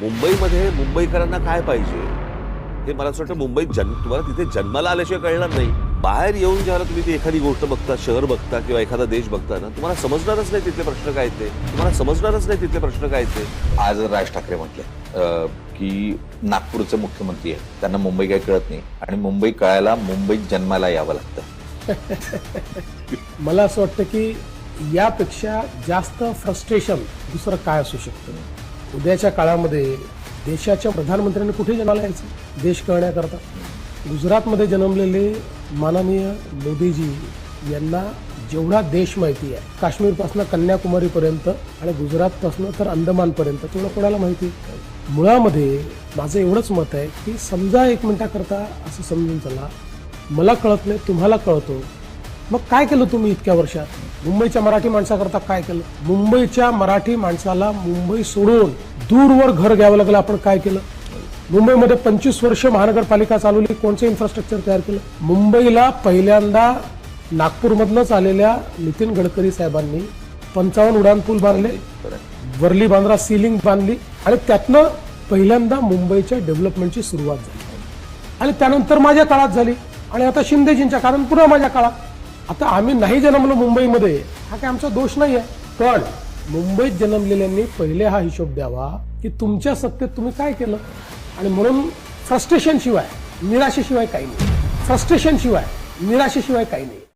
मुंबईमध्ये मुंबईकरांना काय पाहिजे हे मला असं वाटतं मुंबईत तुम्हाला तिथे जन्माला आल्याशिवाय कळणार नाही. बाहेर येऊन ज्याला तुम्ही ती एखादी गोष्ट बघता, शहर बघता किंवा एखादा देश बघता ना, तुम्हाला समजणारच नाही तिथले प्रश्न काय ते. तुम्हाला समजणारच नाही तिथले प्रश्न काय ते. आज राज ठाकरे म्हटले की नागपूरचे मुख्यमंत्री आहेत, त्यांना मुंबई काही कळत नाही आणि मुंबई कळायला मुंबईत जन्माला यावं लागतं. मला असं वाटतं की यापेक्षा जास्त फ्रस्ट्रेशन दुसरं काय असू शकतं. उद्याच्या काळामध्ये देशाच्या प्रधानमंत्र्यांनी कुठे जन्माला यायचं, देश कळण्याकरता. गुजरातमध्ये जन्मलेले माननीय मोदीजी यांना जेवढा देश माहिती आहे, काश्मीरपासून कन्याकुमारीपर्यंत आणि गुजरातपासून तर अंदमानपर्यंत, तेवढं कोणाला माहिती. मुळामध्ये माझं एवढंच मत आहे की समजा एक मिनिटाकरता असं समजून चला, मला कळत नाही, तुम्हाला कळतो, मग काय केलं तुम्ही इतक्या वर्षात? मुंबईच्या मराठी माणसाकरता काय केलं? मुंबईच्या मराठी माणसाला मुंबई सोडून दूरवर घर घ्यावं लागलं, आपण काय केलं? मुंबईमध्ये 25 वर्ष महानगरपालिका चालवली, कोणचं इन्फ्रास्ट्रक्चर तयार केलं? मुंबईला पहिल्यांदा नागपूरमधनंच आलेल्या नितीन गडकरी साहेबांनी 55 उड्डाणपूल बांधले, वर्ली बांद्रा सीलिंग बांधली आणि त्यातनं पहिल्यांदा मुंबईच्या डेव्हलपमेंटची सुरुवात झाली. आणि त्यानंतर माझ्या काळात झाली आणि आता शिंदेजींच्या कारण पुन्हा माझ्या काळात. आता आम्ही नाही जन्मलो मुंबईमध्ये, हा काय आमचा दोष नाही आहे, पण मुंबईत जन्मलेल्यांनी पहिले हा हिशोब द्यावा की तुमच्या सत्तेत तुम्ही काय केलं. आणि म्हणून फ्रस्ट्रेशन शिवाय निराशेशिवाय काही नाही, फ्रस्ट्रेशन शिवाय निराशेशिवाय काही नाही.